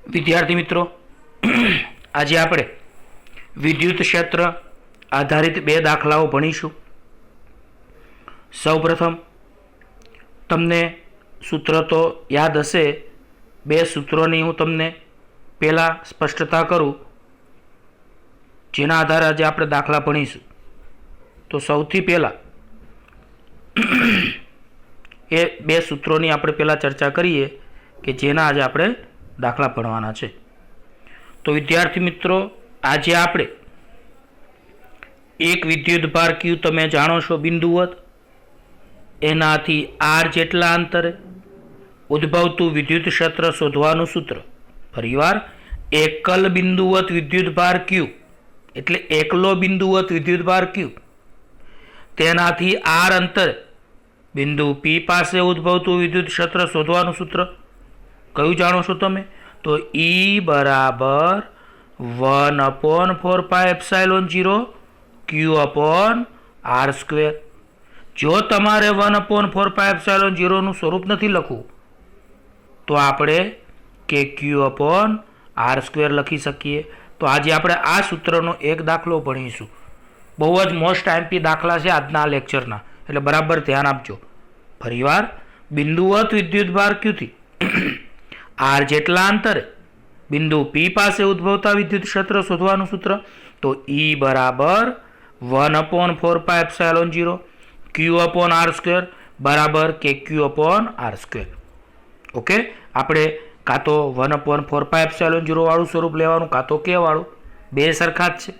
विद्यार्थी मित्रों, आज આપણે विद्युत क्षेत्र आधारित बे दाखलाओ भणीशुं। सौप्रथम तमने सूत्र तो याद हशे। बे सूत्रोनी हूँ तमने पहला स्पष्टता करूँ, जेना आधारे आज આપણે दाखला भणीशुं। तो सौथी पहला ए बे सूत्रोनी આપણે पहला चर्चा करीए कि जेना आज આપણે दाखला भणवाना छे। तो विद्यार्थी मित्रों, आज आपणे एक विद्युत भार क्यू तमे जाणो छो बिंदुवत, एनाथी आर जेटला अंतरे उद्भवतुं विद्युत क्षेत्र शोधवानुं सूत्र। फरीवार, एकल बिंदुवत विद्युत भार क्यू एटले एकलो बिंदुवत विद्युत भार क्यू, तेनाथी आर अंतरे बिंदु पी पासे उद्भवतुं विद्युत क्षेत्र शोधवानुं सूत्र क्यू जाणो छो तमे? तो ई बराबर 1/4πε0 क्यू अपॉन आर स्क्वेर। जो तमारे 1/4πε0 નું સ્વરૂપ નથી લખવું તો આપણે કે ક્યુ अपॉन આર સ્ક્વેર લખી શકીએ। તો આજે આપણે આ સૂત્રનો એક દાખલો ભણીશું। બહુ જ મોસ્ટ આઈએમપી દાખલા છે આજના લેક્ચરના, એટલે બરાબર ધ્યાન આપજો। ફરીવાર, બિંદુવત વિદ્યુતભાર ક્યુથી आर जेटला अंतरे बिंदु पी पासे उद्भवता विद्युत क्षेत्र शोधवानुं सूत्र। तो ई बराबर 1/4πε0 क्यू अपॉन आर स्क्वेर बराबर K Q upon R square. Okay, आपणे का तो 1/4πε0 वाळुं स्वरूप लेवानुं, का तो के वाळुं, बे सरखा ज छे।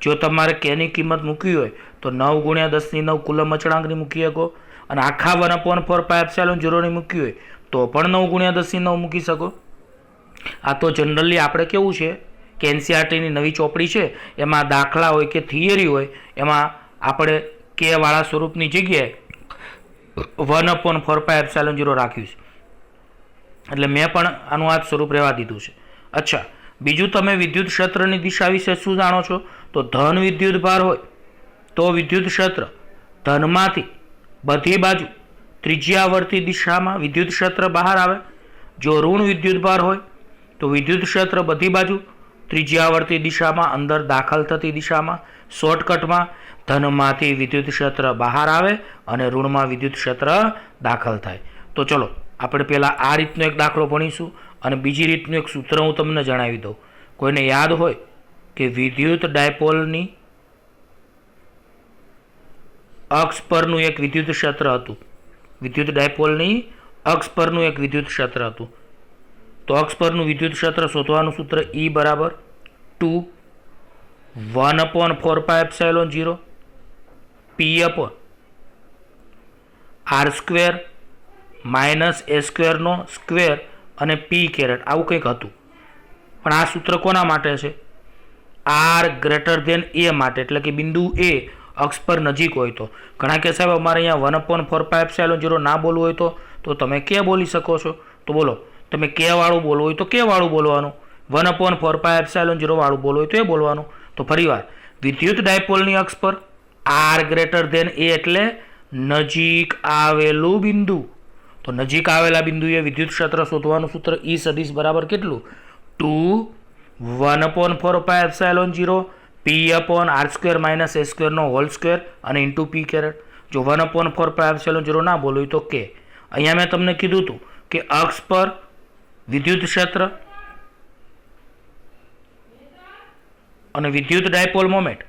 जो तमारे के नी किंमत मूकवी होय तो 9 × 10⁹ कूलम अचळांकनी मूकी शको, अने आखा 1/4πε0 नी मूकवी होय तो पण 9 × 10⁹ मूकी सको। आ तो जनरली आपणे केवुं छे कि एनसीईआरटी नी नवी चोपड़ी छे, एमां दाखला होय के थियरी होय एमां आपणे के वाळा स्वरूपनी जग्याए 1/4πε0 राख्युं छे, એટલે મેં પણ આનું આ સ્વરૂપ રહેવા દીધું છે। अच्छा, બીજું તમે વિદ્યુત ક્ષેત્રની દિશા વિશે શું જાણો છો? તો ધન વિદ્યુત ભાર હોય તો વિદ્યુત ક્ષેત્ર ધનમાંથી બધી બાજુ त्रिज्यावर्ती दिशा में विद्युत क्षेत्र बहार आवे। जो ऋण विद्युत भार होय तो विद्युत क्षेत्र बधी बाजू त्रिज्यावर्ती दिशा में अंदर दाखल थती दिशा में शॉर्टकट में धन मांथी विद्युत क्षेत्र बहार आवे अने ऋण में विद्युत क्षेत्र दाखल थाय। तो चलो आपणे पहला आ रीतनो एक दाखलो भणीशुं अने बीजी रीतनुं एक सूत्र हूँ तमने जणावी दऊं। कोईने याद होय कि विद्युत डायपोलनी अक्ष परनुं एक विद्युत क्षेत्र हतुं। विद्युत डायपोलनी अक्ष परनुं एक विद्युत क्षेत्र हतुं। तो अक्ष परनुं विद्युत क्षेत्र शोधवानुं सूत्र ई बराबर 2 1/4πε0 P upon R square minus A square नो स्क्वेर अने पी कैरेट आवुं कंईक हतुं। पण आ सूत्र कोना माटे छे? आर ग्रेटर देन ए माटे, एटले के बिंदु ए अक्ष पर नजीक होय तो। घणा के साहेब अमारे अहींया 1/4πε0 ना बोलवुं होय तो तमे के बोली शको छो? तो बोलो, तमे के वाळुं बोलवुं होय तो के वाळुं बोलवानुं, 1/4πε0 वाळुं बोलवुं होय तो ए बोलवानुं। तो फरीवार, विद्युत डायपोलनी अक्ष पर आर ग्रेटर देन ए एटले नजीक आवेलुं बिंदु। तो नजीक आवेला बिंदुए विद्युत क्षेत्र शोधवानुं सूत्र ई सदिश बराबर केटलुं? 2 1/4πε0 P upon R square minus A square नो होल स्क्वेर अने इंटू पी कैरेट। जो 1/4πε0 ना बोलो तो के। अहींया मैं तमने कीधुं हतुं कि अक्ष पर विद्युत क्षेत्र अने विद्युत डायपोल मोमेंट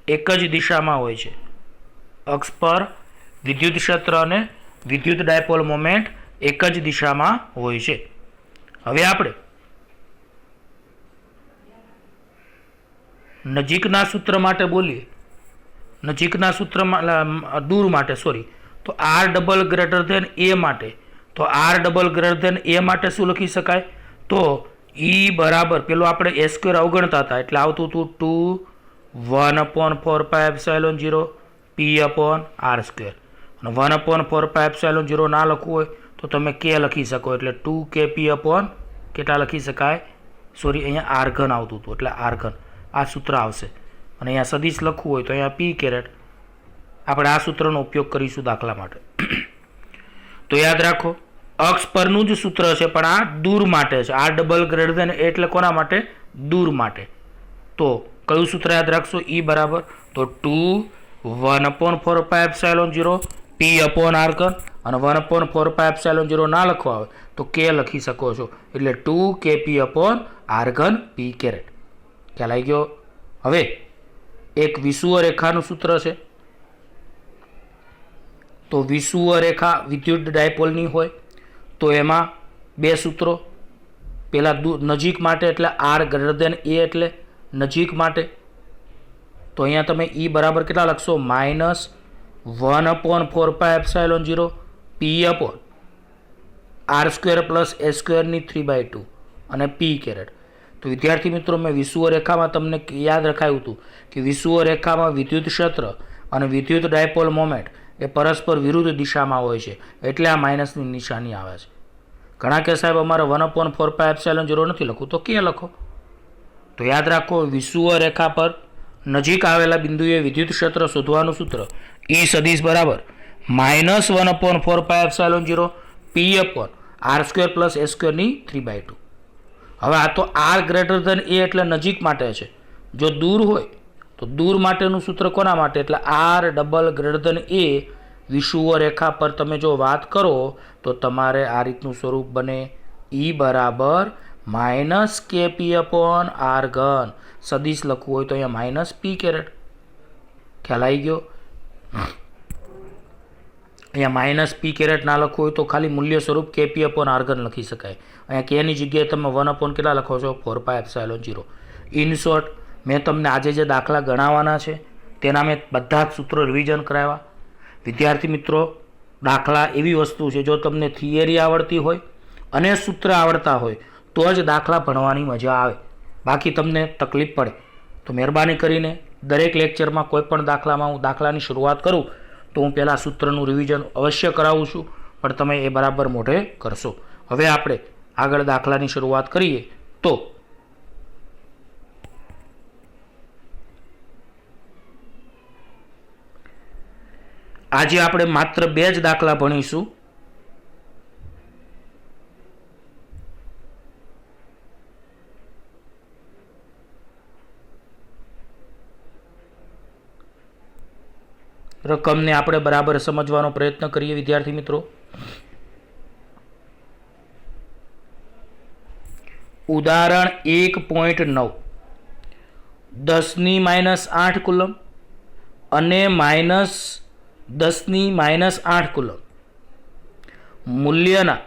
एक ज दिशा में होय छे। अक्ष पर विद्युत क्षेत्र अने विद्युत डायपोल मोमेंट एक ज दिशा में होय छे। हवे आपणे नजीकना सूत्र माटे बोलीए, नजीकना सूत्र दूर माटे सॉरी, तो आर डबल ग्रेटर देन ए माटे। तो आर डबल ग्रेटर देन ए माटे शुं लखी शकाय? तो ई बराबर पेलो आपणे ए स्क्वेर अवगणता हता एटले आवतुं हतुं 2 1/4πε0 पी अपॉन आर स्क्वेर। अने 1/4πε0 ना लखवुं होय तो तमे के लखी शको, एटले 2 के पी अपॉन केटला लखी शकाय? सॉरी, अहींया आर घन आवतुं हतुं એટલે आर घन आ सूत्र आवशे। अने अहींया सदिश लखवुं होय तो अहींया पी कैरेट। आपणे आ सूत्रनो उपयोग करीशुं दाखला माटे। तो याद राखो, અક્ષ પરનું જ સૂત્ર છે, પણ આ દૂર માટે છે. આર ડબલ ગ્રેટર ધેન એટલે કોના માટે? દૂર માટે. તો કયું સૂત્ર યાદ રાખશો? ઈ બરાબર તો 2 1/4πε0 પી અપોન આર ઘન, અને 1/4πε0 ના લખવા આવે તો કે લખી શકો છો, એટલે 2 kp અપોન આર ઘન પી કેરેટ. ખ્યાલ આવી ગયો? હવે એક વિષુવ રેખાનું સૂત્ર છે. તો વિષુવ રેખા વિદ્યુત ડાયપોલની હોય તો એમાં બે સૂત્રો. પહેલા નજીક માટે એટલે આર ગ્રેટર ધેન એ એટલે નજીક માટે. તો અહીંયા તમે ઈ બરાબર કેટલા લખશો? -1/4πε0 પી અપોન આર સ્ક્વેર પ્લસ એ સ્ક્વેરની 3/2 અને પી કેરેટ. તો વિદ્યાર્થી મિત્રો, મેં વિષુવ રેખામાં તમને યાદ રખાયું હતું કે વિષુવ રેખામાં વિદ્યુત ક્ષેત્ર અને વિદ્યુત ડાયપોલ મોમેન્ટ એ પરસ્પર વિરુદ્ધ દિશામાં હોય છે, એટલે આ માઇનસની નિશાની આવે છે. ઘણા કે સાહેબ અમારે 1/4πε0 નથી લખવું, તો કે લખો. તો યાદ રાખો, વિષુવ રેખા પર નજીક આવેલા બિંદુએ વિદ્યુત ક્ષેત્ર શોધવાનું સૂત્ર ઈ સદિશ બરાબર -1/4πε0 પી અપોન આર સ્ક્વેર પ્લસ એ સ્ક્વેરની 3/2. હવે આ તો આર ગ્રેટર ધેન એ એટલે નજીક માટે છે. જો દૂર હોય તો દૂર માટેનું સૂત્ર કોના માટે? એટલે આર ડબલ ગ્રેટર ધેન એ વિષુવ રેખા પર તમે જો વાત કરો તો તમારે આ રીતનું સ્વરૂપ બને. ઈ બરાબર -kp અપોન આર ઘન. સદિશ લખવું હોય તો અહીંયા માઇનસ પી કેરેટ. ખ્યાલ આવી ગયો? અહીંયા માઇનસ પી કેરેટ ના લખવું હોય તો ખાલી મૂલ્ય સ્વરૂપ કેપી અપોન આર ઘન લખી શકાય. અહીંયા કેની જગ્યાએ તમે 1 કેટલા લખો છો? 4πε0. ઇન શોર્ટ, મેં તમને આજે જે દાખલા ગણાવવાના છે તેના મેં બધા જ સૂત્રો રિવિઝન કરાવ્યા. વિદ્યાર્થી મિત્રો, દાખલા એવી વસ્તુ છે, જો તમને થિયરી આવડતી હોય અને સૂત્ર આવડતા હોય તો જ દાખલા ભણવાની મજા આવે, બાકી તમને તકલીફ પડે. તો મહેરબાની કરીને દરેક લેક્ચરમાં કોઈ પણ દાખલામાં હું દાખલાની શરૂઆત કરું તો હું પહેલાં સૂત્રનું રિવિઝન અવશ્ય કરાવું છું, પણ તમે એ બરાબર મોઢે કરશો. હવે આપણે આગળ દાખલાની શરૂઆત કરીએ. તો આજે આપણે માત્ર 2 જ દાખલા ભણીશું. રકમને આપણે બરાબર સમજવાનો પ્રયત્ન કરીએ વિદ્યાર્થી મિત્રો. ઉદાહરણ 1.9 10⁻8 કુલમ અને -10⁻8 કુલમ મૂલ્યના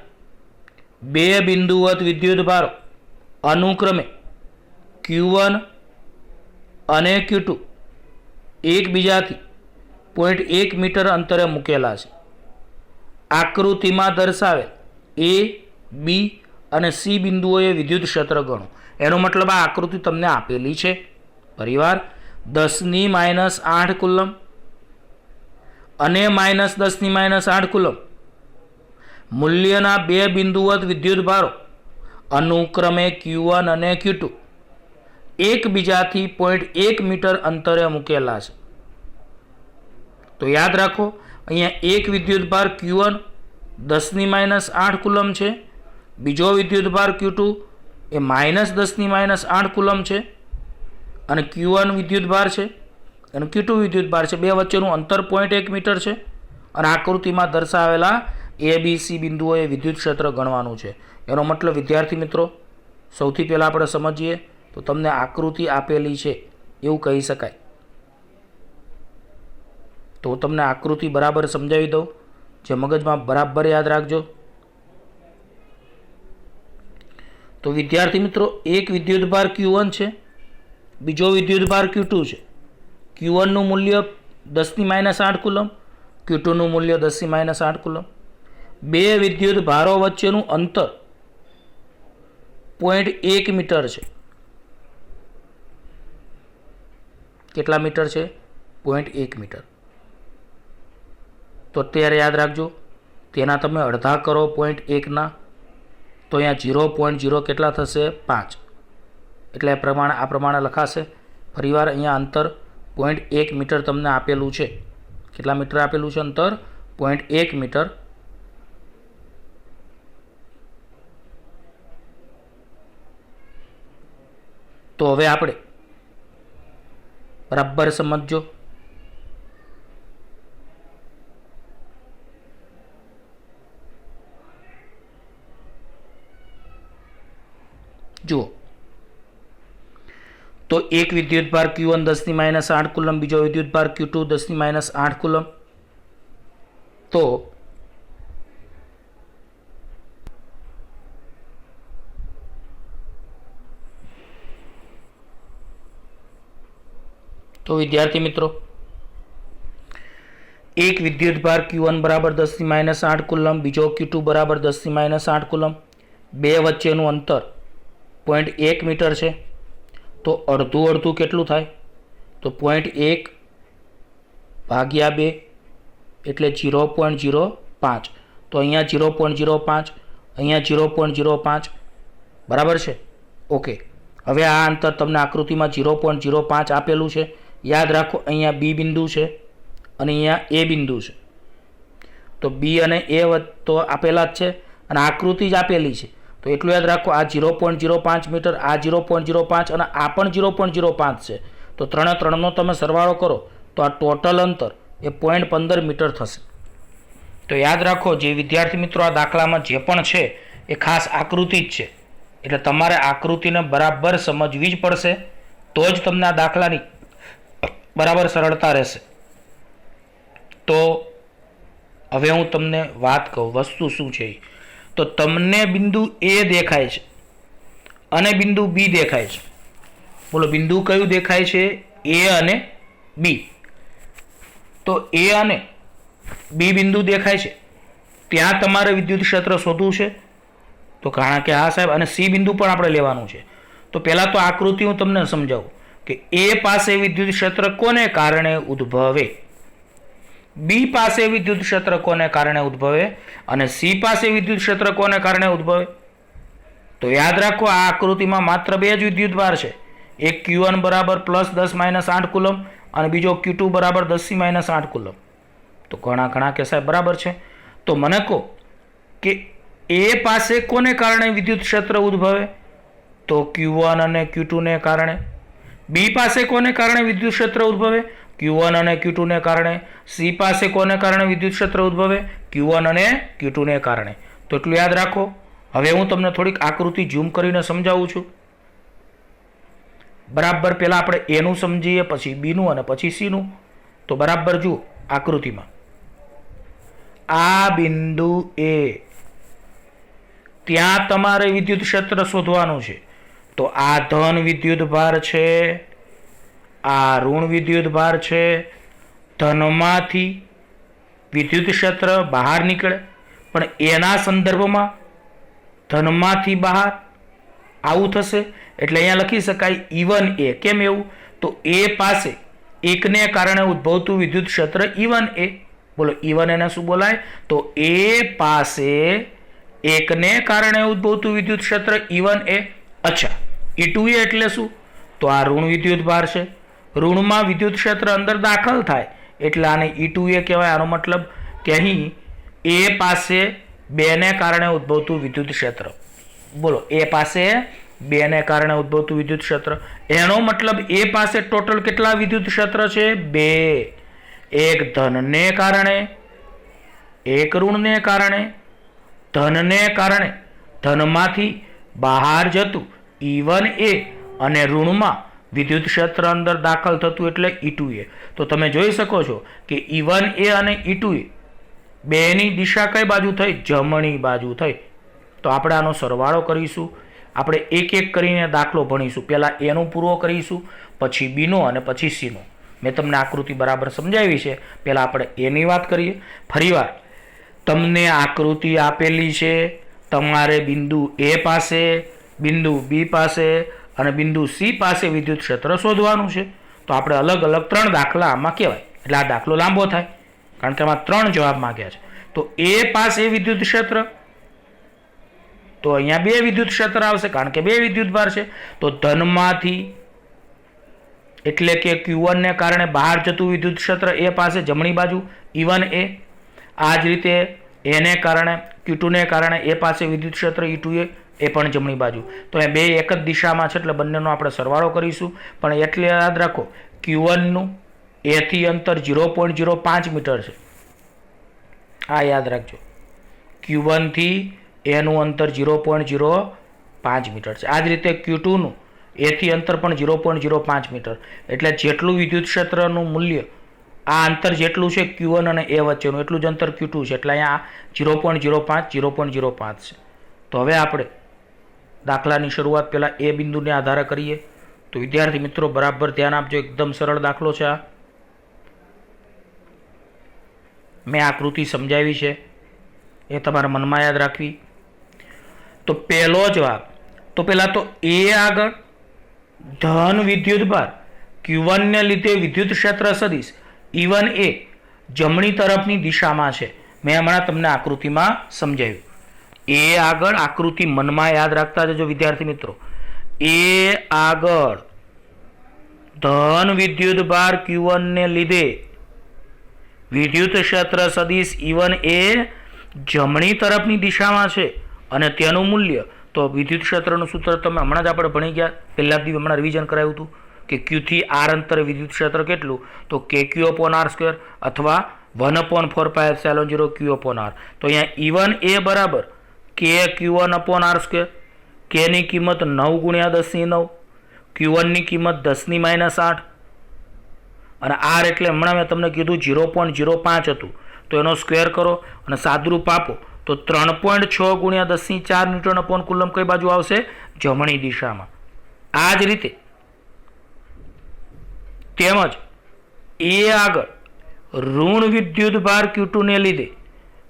બે બિંદુવત વિદ્યુત ભારો અનુક્રમે Q1 અને Q2 એકબીજાથી 0.1 મીટર અંતરે મૂકેલા છે. આકૃતિમાં દર્શાવેલ A, B અને C બિંદુઓએ વિદ્યુત ક્ષેત્ર ગણો. એનો મતલબ આ આકૃતિ તમને આપેલી છે. પરિવાર 10⁻8 કુલમ અને -10⁻8 કુલમ મૂલ્યના બે બિંદુવત વિદ્યુત ભારો અનુક્રમે Q1 અને Q2 એકબીજાથી 0.1 મીટર અંતરે મૂકેલા છે. તો યાદ રાખો, અહીંયા એક વિદ્યુત ભાર Q1 10⁻8 કુલમ છે, બીજો વિદ્યુત ભાર Q2 એ -10⁻8 કુલમ છે, અને Q1 વિદ્યુત ભાર છે અને Q2 વિદ્યુત ભાર છે. બે વચ્ચેનું અંતર 0.1 મીટર છે, અને આકૃતિમાં દર્શાવેલા ABC બિંદુઓએ વિદ્યુત ક્ષેત્ર ગણવાનું છે. એનો મતલબ વિદ્યાર્થી મિત્રો, સૌથી પહેલાં આપણે સમજીએ તો તમને આકૃતિ આપેલી છે એવું કહી શકાય. તો હું તમને આકૃતિ બરાબર સમજાવી દઉં, જે મગજમાં બરાબર યાદ રાખજો. તો વિદ્યાર્થી મિત્રો, એક વિદ્યુત ભાર Q1 છે, બીજો વિદ્યુત ભાર Q2 છે. Q1 નું મૂલ્ય 10⁻8 કુલમ, Q2 નું મૂલ્ય 10⁻8 કુલમ. બે વિદ્યુત ભારો વચ્ચેનું અંતર 0.1 મીટર છે. કેટલા મીટર છે? 0.1 મીટર. તો અત્યારે યાદ રાખજો, તેના તમે અડધા કરો 0.1 ના, તો અહીંયા 0.0 કેટલા થશે? 5. એટલે આ પ્રમાણે લખાશે. ફરીવાર અહીંયા અંતર 0.1 મીટર તમને આપેલું છે. કેટલા મીટર આપેલું છે અંતર? 0.1 મીટર. તો હવે આપણે બરાબર સમજો. જુઓ, તો એક વિદ્યુતભાર Q1 10⁻8 કુલમ, બીજો વિદ્યુતભાર Q2 10⁻8 કુલમ. તો વિદ્યાર્થી મિત્રો, એક વિદ્યુતભાર Q1 બરાબર 10⁻8 કુલમ, બીજો Q2 બરાબર 10⁻8 કુલમ, બે વચ્ચેનું અંતર 0.1 મીટર છે. તો અડધું અડધું કેટલું થાય? તો 0.1 ભાગ્યા 2 એટલે 0.05. તો અહીંયા 0.05, અહીંયા 0.05, બરાબર છે. ઓકે, હવે આ અંતર તમને આકૃતિમાં 0.05 આપેલું છે. યાદ રાખો, અહીંયા બી બિંદુ છે અને અહીંયા એ બિંદુ છે. તો બી અને એ તો આપેલા જ છે અને આકૃતિ જ આપેલી છે. તો એટલું યાદ રાખો, આ 0.05 મીટર, આ 0.05 અને આ પણ 0.05 છે. તો ત્રણનો તમે સરવાળો કરો તો આ ટોટલ અંતર એ 0.15 મીટર થશે. તો યાદ રાખો, જે વિદ્યાર્થી મિત્રો આ દાખલામાં જે પણ છે એ ખાસ આકૃતિ જ છે. એટલે તમારે આકૃતિને બરાબર સમજવી જ પડશે, તો જ તમને આ દાખલાની બરાબર સરળતા રહેશે. તો હવે હું તમને વાત કહું, વસ્તુ શું છે. તો તમને બિંદુ એ દેખાય છે અને બિંદુ બી દેખાય છે. બોલો, બિંદુ કયું દેખાય છે? એ અને બી. તો એ અને બી બિંદુ દેખાય છે, ત્યાં તમારે વિદ્યુત ક્ષેત્ર શોધવું છે. તો કારણ કે હા સાહેબ, અને સી બિંદુ પણ આપણે લેવાનું છે. તો પહેલાં તો આકૃતિ હું તમને સમજાવું કે એ પાસે વિદ્યુત ક્ષેત્ર કોને કારણે ઉદ્ભવે, બી પાસે વિદ્યુત ક્ષેત્ર કોને કારણે ઉદ્ભવે અને સી પાસે વિદ્યુત ક્ષેત્ર કોને કારણે ઉદ્ભવે. તો યાદ રાખો, આ આકૃતિમાં માત્ર બે જ વિદ્યુતભાર છે. એક Q1 બરાબર +10⁻8 કુલમ અને બીજો Q2 બરાબર 10⁻8 કુલમ. તો ઘણા કે સાહેબ બરાબર છે. તો મને કહો કે એ પાસે કોને કારણે વિદ્યુત ક્ષેત્ર ઉદ્ભવે? તો Q1 અને Q2 ને કારણે. બી પાસે કોને કારણે વિદ્યુત ક્ષેત્ર ઉદ્ભવે? Q1 અને Q2 ને કારણે. સી પાસે કોને કારણે વિદ્યુત ક્ષેત્ર ઉદ્ભવે? Q1 અને Q2 ને કારણે. તો એટલું યાદ રાખો. હવે હું તમને થોડીક આકૃતિ ઝૂમ કરીને સમજાવું છું. બરાબર પહેલા આપણે એનું સમજીએ, પછી બીનું અને પછી સીનું. તો બરાબર જુઓ આકૃતિમાં, આ બિંદુ એ, ત્યાં તમારે વિદ્યુત ક્ષેત્ર શોધવાનું છે. તો આ ધન વિદ્યુત ભાર છે, આ ઋણ વિદ્યુત ભાર છે. ધનમાંથી વિદ્યુત ક્ષેત્ર બહાર નીકળે, પણ એના સંદર્ભમાં ધનમાંથી બહાર આવું થશે. એટલે અહીંયા લખી શકાય E1A. કેમ એવું? તો એ પાસે એકને કારણે ઉદ્ભવતું વિદ્યુત ક્ષેત્ર E1A. બોલો, E1A ને શું બોલાય? તો એ પાસે એકને કારણે ઉદ્ભવતું વિદ્યુત ક્ષેત્ર E1A. અચ્છા, E2A એટલે શું? તો આ ઋણ વિદ્યુત ભાર છે. ઋણમાં વિદ્યુત ક્ષેત્ર અંદર દાખલ થાય એટલે આને E2A કહેવાય. આનો મતલબ કે અહીં એ પાસે બેને કારણે ઉદ્ભવતું વિદ્યુત ક્ષેત્ર. બોલો, એ પાસે બેને કારણે ઉદ્ભવતું વિદ્યુત ક્ષેત્ર. એનો મતલબ એ પાસે ટોટલ કેટલા વિદ્યુત ક્ષેત્ર છે? બે. એક ધનને કારણે, એક ઋણને કારણે. ધનને કારણે ધનમાંથી બહાર જતું E1A અને ઋણમાં વિદ્યુત ક્ષેત્ર અંદર દાખલ થતું એટલે E2A. તો તમે જોઈ શકો છો કે E1A અને E2A બેની દિશા કઈ બાજુ થઈ? જમણી બાજુ થઈ. તો આપણે આનો સરવાળો કરીશું. આપણે એક એક કરીને દાખલો ભણીશું. પહેલાં એનું પૂરો કરીશું, પછી બીનો અને પછી સીનો. મેં તમને આકૃતિ બરાબર સમજાવી છે. પહેલાં આપણે એની વાત કરીએ. ફરીવાર તમને આકૃતિ આપેલી છે. તમારે બિંદુ એ પાસે, બિંદુ બી પાસે અને બિંદુ સી પાસે વિદ્યુત ક્ષેત્ર શોધવાનું છે. તો આપણે અલગ અલગ 3 દાખલા આમાં કહેવાય. એટલે આ દાખલો લાંબો થાય કારણ કે આમાં 3 જવાબ માંગ્યા છે. તો એ પાસે વિદ્યુત ક્ષેત્ર, તો અહીંયા 2 વિદ્યુત ક્ષેત્ર આવશે કારણ કે 2 વિદ્યુત ભાર છે. તો ધનમાંથી એટલે કે Q1 ને કારણે બહાર જતું વિદ્યુત ક્ષેત્ર એ પાસે જમણી બાજુ E1A. આ જ રીતે એને કારણે Q2 ને કારણે એ પાસે વિદ્યુત ક્ષેત્ર E2A એ પણ જમણી બાજુ. તો એ બે એક જ દિશામાં છે એટલે બંનેનો આપણે સરવાળો કરીશું. પણ એટલે યાદ રાખો Q1નું એથી અંતર 0.05 મીટર છે. આ યાદ રાખજો. Q1 થી એનું અંતર 0.05 મીટર છે. આ જ રીતે Q2નું એથી અંતર પણ 0.05 મીટર. એટલે જેટલું વિદ્યુત ક્ષેત્રનું મૂલ્ય આ અંતર જેટલું છે Q1 અને એ વચ્ચેનું એટલું જ અંતર Q2 છે. એટલે અહીંયા 0.05 છે. તો હવે આપણે દાખલાની શરૂઆત પહેલાં એ બિંદુને આધારે કરીએ. તો વિદ્યાર્થી મિત્રો બરાબર ધ્યાન આપજો. એકદમ સરળ દાખલો છે આ. મેં આકૃતિ સમજાવી છે એ તમારા મનમાં યાદ રાખવી. તો પહેલો જવાબ તો પહેલાં તો એ આગળ ધન વિદ્યુત ભાર Q1 ને લીધે વિદ્યુત ક્ષેત્ર સદિશ E1 એ જમણી તરફની દિશામાં છે. મેં હમણાં તમને આકૃતિમાં સમજાવ્યું. એ આગળ આકૃતિ મનમાં યાદ રાખતા જજો વિદ્યાર્થી મિત્રો. એ આગળ ધન વિદ્યુત ભાર Q1 ને લીધે વિદ્યુત ક્ષેત્ર સદિશ E1 એ જમણી તરફની દિશામાં છે અને તેનું મૂલ્ય તો વિદ્યુત ક્ષેત્રનું સૂત્ર તમે હમણાં જ આપણે ભણી ગયા. પહેલા દિવસ હમણાં રિવિઝન કરાવ્યું હતું કે Q થી R અંતરે વિદ્યુત ક્ષેત્ર કેટલું તો KQ/R² અથવા 1/4πε0 Q/R. તો અહીંયા E1 એ બરાબર KQ1/R². K ની કિંમત 9 × 10⁹ Q1 ની કિંમત 10⁻8 અને R એટલે હમણાં મેં તમને કીધું 0.05 હતું. તો એનો સ્ક્વેર કરો અને સાદુરૂપ આપો તો 3.6 × 10⁴ ન્યૂટન/કુલમ કઈ બાજુ આવશે? જમણી દિશામાં. આ જ રીતે તેમજ એ આગળ ઋણ વિદ્યુત ભાર Q2 ને લીધે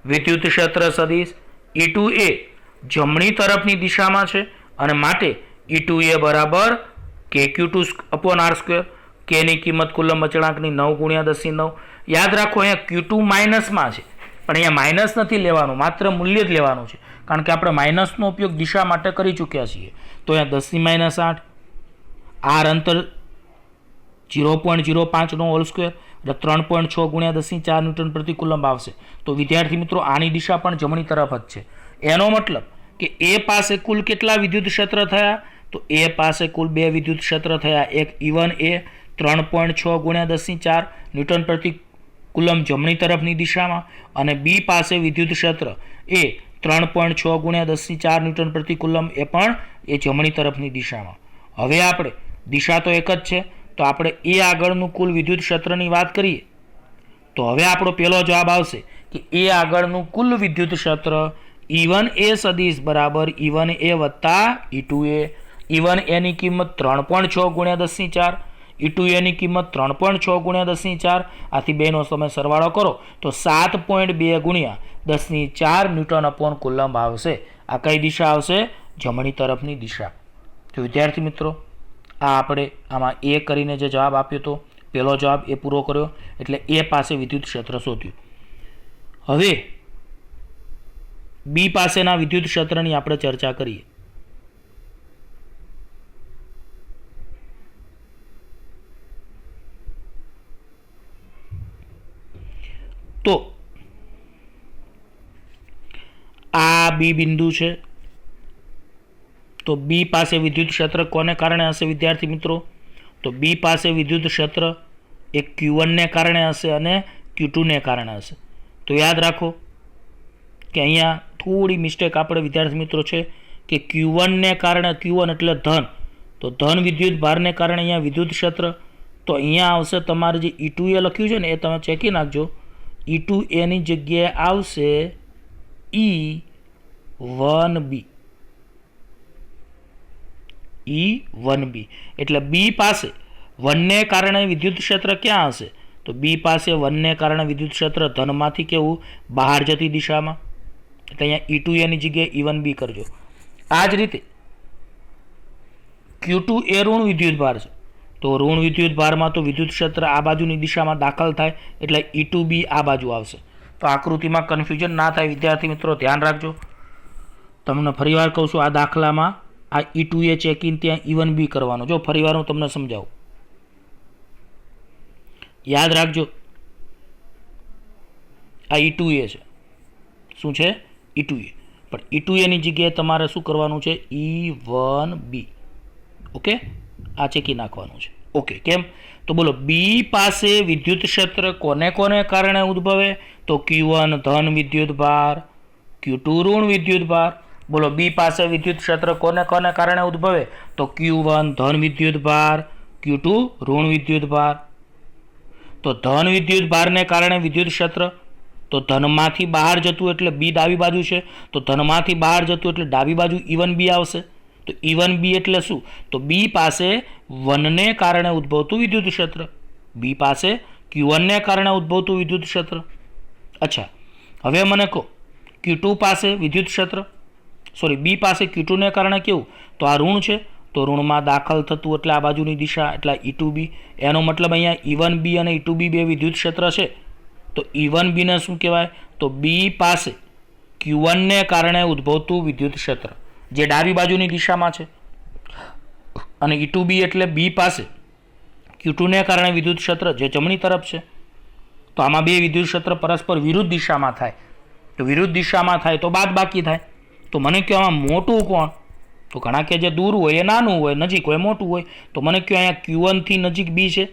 વિદ્યુત ક્ષેત્ર સદિશ E2 એ જમણી તરફની દિશામાં છે અને માટે E2 એ બરાબર KQ2/R². K ની કિંમત કુલમ અચળાંકની 9 × 10⁹. યાદ રાખો અહીંયા Q2 માઇનસમાં છે પણ અહીંયા માઇનસ નથી લેવાનું, માત્ર મૂલ્ય જ લેવાનું છે કારણ કે આપણે માઇનસનો ઉપયોગ દિશા માટે કરી ચૂક્યા છીએ. તો અહીંયા 10⁻8 R અંતર 0.05 નો હોલ સ્ક્વેર એટલે 3.6 × 10⁴ ન્યૂટન/કુલમ આવશે. તો વિદ્યાર્થી મિત્રો આની દિશા પણ જમણી તરફ જ છે. એનો મતલબ કે એ પાસે કુલ કેટલા વિદ્યુત ક્ષેત્ર થયા? તો એ પાસે કુલ 2 વિદ્યુત ક્ષેત્ર થયા. એક E1 એ 3.6 × 10⁴ ન્યૂટન/કુલમ જમણી તરફની દિશામાં અને બી પાસે વિદ્યુત ક્ષેત્ર એ 3.6 × 10⁴ ન્યૂટન/કુલમ એ પણ એ જમણી તરફની દિશામાં. હવે આપણે દિશા તો એક જ છે તો આપણે એ આગળનું કુલ વિદ્યુત ક્ષેત્રની વાત કરીએ તો હવે આપણો પહેલો જવાબ આવશે કે એ આગળનું કુલ વિદ્યુત ક્ષેત્ર E1 એ સદિશ બરાબર E1 એ વત્તા E2 એ. E1 એની કિંમત 3.6 × 10⁴, E2 એની કિંમત 3.6 × 10⁴. આથી બેનો તમે સરવાળો કરો તો 7.2 × 10⁴ ન્યૂટન/કુલમ આવશે. આ કઈ દિશા આવશે? જમણી તરફની દિશા. તો વિદ્યાર્થી મિત્રો આ આપણે આમાં એ કરીને જે જવાબ આપ્યો હતો પહેલો જવાબ એ પૂરો કર્યો એટલે એ પાસે વિદ્યુત ક્ષેત્ર શોધ્યું. હવે બી પાસેના વિદ્યુત ક્ષેત્રની આપણે ચર્ચા કરીએ. તો આ બી બિંદુ છે. તો બી પાસે વિદ્યુત ક્ષેત્ર કોને કારણે હશે વિદ્યાર્થી મિત્રો? તો બી પાસે વિદ્યુત ક્ષેત્ર એ Q1 ને કારણે હશે અને Q2 ને કારણે હશે. તો યાદ રાખો કે અહીંયા થોડી મિસ્ટેક આપણે વિદ્યાર્થી મિત્રો છે કે Q1 ને કારણે, Q1 એટલે ધન, તો ધન વિદ્યુત ભારને કારણે અહીંયા વિદ્યુત ક્ષેત્ર. તો અહીંયા આવશે તમારે જે E2 એ લખ્યું છે ને એ તમે ચેકી નાખજો. E2 એની જગ્યાએ આવશે E1B. E1B એટલે બી પાસે 1 ને કારણે વિદ્યુત ક્ષેત્ર ક્યાં હશે? તો બી પાસે 1 ને કારણે વિદ્યુત ક્ષેત્ર ધનમાંથી કેવું બહાર જતી દિશામાં. એટલે અહીંયા E2 એની જગ્યાએ E1B કરજો. આ જ રીતે Q2 એ ઋણ વિદ્યુત ભાર છે તો ઋણ વિદ્યુત ભારમાં તો વિદ્યુત ક્ષેત્ર આ બાજુની દિશામાં દાખલ થાય એટલે E2B આ બાજુ આવશે. તો આકૃતિમાં કન્ફ્યુઝન ના થાય વિદ્યાર્થી મિત્રો ધ્યાન રાખજો. તમને ફરીવાર કહું છું આ દાખલામાં આ E2 એ ચેકિન ત્યાં E1B કરવાનો. જો ફરીવાર હું તમને સમજાવું. યાદ રાખજો આ E2 એ છે. શું છે? E2 એ. પણ E2 એની જગ્યાએ તમારે શું કરવાનું છે? E1B. ઓકે, આ ચેકી નાખવાનું છે. ઓકે, કેમ? તો બોલો બી પાસે વિદ્યુત ક્ષેત્ર કોને કોને કારણે ઉદ્ભવે? તો Q1 ધન વિદ્યુત ભાર, Q2 ઋણ વિદ્યુત ભાર. બોલો બી પાસે વિદ્યુત ક્ષેત્ર કોને કોને કારણે ઉદ્ભવે? તો Q1 ધન વિદ્યુત ભાર, Q2 ઋણ વિદ્યુત ભાર. તો ધન વિદ્યુત ભારને કારણે વિદ્યુત ક્ષેત્ર, તો ધનમાંથી બહાર જતું એટલે બી ડાબી બાજુ છે, તો ધનમાંથી બહાર જતું એટલે ડાબી બાજુ E1B આવશે. તો E1B એટલે શું? તો બી પાસે 1 ને કારણે ઉદ્ભવતું વિદ્યુત ક્ષેત્ર, બી પાસે Q1 ને કારણે ઉદ્ભવતું વિદ્યુત ક્ષેત્ર. અચ્છા, હવે મને કહો Q2 પાસે વિદ્યુત ક્ષેત્ર, સોરી બી પાસે Q2 ને કારણે કેવું? તો આ ઋણ છે, તો ઋણમાં દાખલ થતું એટલે આ બાજુની દિશા એટલે E2B. એનો મતલબ અહીંયા E1B અને E2B બે વિદ્યુત ક્ષેત્ર છે. તો E1B ને શું કહેવાય? તો બી પાસે Q1 ને કારણે ઉદ્ભવતું વિદ્યુત ક્ષેત્ર જે ડાબી બાજુની દિશામાં છે, અને E2B એટલે બી પાસે Q2 ને કારણે વિદ્યુત ક્ષેત્ર જે જમણી તરફ છે. તો આમાં બે વિદ્યુત ક્ષેત્ર પરસ્પર વિરુદ્ધ દિશામાં થાય, તો વિરુદ્ધ દિશામાં થાય તો બાદ બાકી થાય. તો મને કહો આમાં મોટું કોણ? તો ઘણા કે જે દૂર હોય એ નાનું હોય, નજીક હોય મોટું હોય. તો મને કહો અહીંયા Q1 થી નજીક બી છે,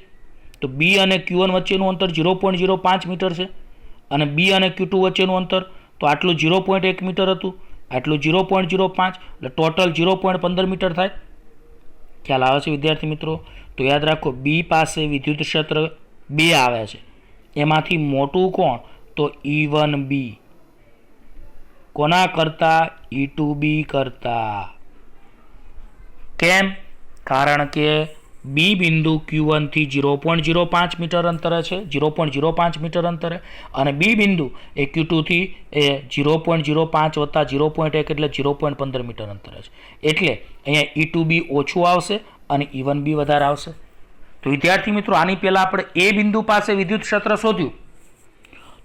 તો બી અને Q1 વચ્ચેનું અંતર 0.05 મીટર છે, અને બી અને Q2 વચ્ચેનું અંતર તો આટલું 0.1 મીટર હતું, આટલું 0.05 એટલે ટોટલ 0.15 મીટર થાય. ખ્યાલ આવે છે વિદ્યાર્થી મિત્રો? તો યાદ રાખો બી પાસે વિદ્યુત ક્ષેત્ર 2 આવે છે, એમાંથી મોટું કોણ? તો E1B. કોના કરતા? E2B કરતા. કેમ? કારણ કે બી બિંદુ Q1 થી 0.05 મીટર અંતરે છે, 0.05 મીટર અંતરે, અને બી બિંદુ એ Q2 થી 0.05 વત્તા 0.1 એટલે 0.15 મીટર અંતરે છે. એટલે અહીંયા E2B ઓછું આવશે અને E1B વધારે આવશે. તો વિદ્યાર્થી મિત્રો આની પહેલા આપણે એ બિંદુ પાસે વિદ્યુત ક્ષેત્ર શોધ્યું,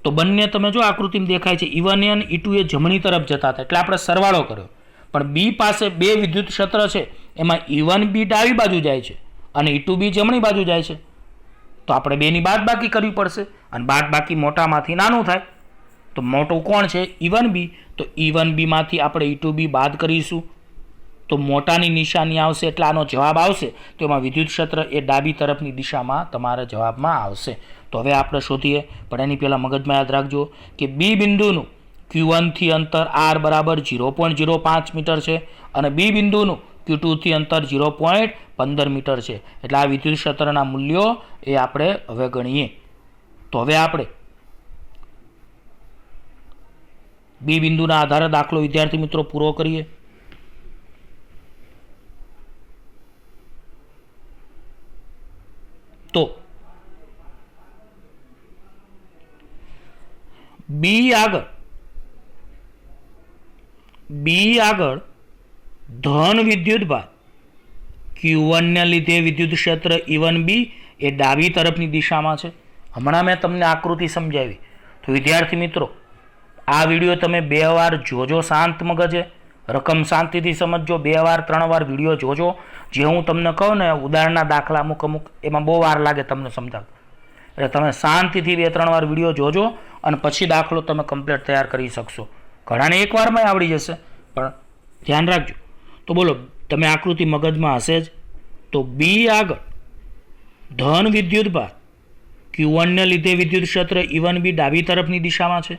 તો બંને તમે જો આકૃતિમાં દેખાય છે E1A અને E2A જમણી તરફ જતા હતા એટલે આપણે સરવાળો કર્યો. પણ બી પાસે બે વિદ્યુત ક્ષેત્ર છે, એમાં E1B ડાબી બાજુ જાય છે અને E2B જમણી બાજુ જાય છે. તો આપણે બેની બાદબાકી કરવી પડશે, અને બાદબાકી મોટામાંથી નાનું થાય. તો મોટું કોણ છે? E1B. તો E1B માંથી આપણે E2B બાદ કરીશું, તો મોટાની નિશાની આવશે એટલે આનો જવાબ આવશે. તો એમાં વિદ્યુત ક્ષેત્ર એ ડાબી તરફની દિશામાં તમારા જવાબમાં આવશે. તો હવે આપણે શોધીએ, પણ એની પહેલાં મગજમાં યાદ રાખજો કે બી બિંદુનું Q1 થી અંતર R બરાબર 0.05 મીટર છે, અને બી બિંદુનું Q2 થી અંતર 0.15 મીટર છે. એટલે આ વિદ્યુત ક્ષેત્રના મૂલ્યો એ આપણે હવે ગણીએ. તો હવે આપણે બી બિંદુના આધારે દાખલો વિદ્યાર્થી મિત્રો પૂરો કરીએ. તો બી આગળ ધન વિદ્યુત ભાર Q1 ને લીધે વિદ્યુત ક્ષેત્ર E1B એ ડાબી તરફની દિશામાં છે. હમણાં મેં તમને આકૃતિ સમજાવી. તો વિદ્યાર્થી મિત્રો આ વિડીયો તમે 2 વાર જોજો, શાંત મગજે, રકમ શાંતિથી સમજજો. 2 વાર 3 વાર વિડીયો જોજો. જે હું તમને કહું ને ઉદાહરણના દાખલા અમુક એમાં બહુ વાર લાગે તમને સમજાવતા, એટલે તમે શાંતિથી 2-3 વાર વિડીયો જોજો અને પછી દાખલો તમે કમ્પ્લીટ તૈયાર કરી શકશો. ઘણાને એક વારમાં આવડી જશે, પણ ધ્યાન રાખજો. તો બોલો તમે આકૃતિ મગજમાં હશે જ. તો બી આગળ ધન વિદ્યુત ભાર Q1 ને લીધે વિદ્યુત ક્ષેત્ર E1B ડાબી તરફની દિશામાં છે,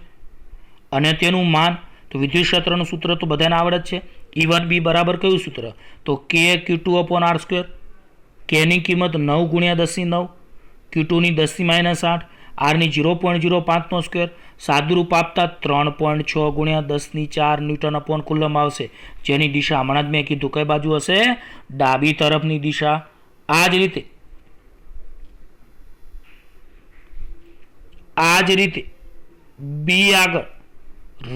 અને તેનું માન, તો વિદ્યુત ક્ષેત્રનું સૂત્ર તો બધાને આવડે જ છે. E1B બરાબર કયું સૂત્ર? તો KQ2/R². K ની કિંમત 9 × 10⁹, Q2 ની 10⁻8, R ની 0.05 નો સ્ક્વેર. સાદુરૂપ આપતા 3.6 × 10⁴ ન્યૂટન/કુલમ આવશે, જેની દિશા હમણાં જ મેં કીધું કઈ બાજુ હશે? ડાબી તરફની દિશા. આ જ રીતે બી આગળ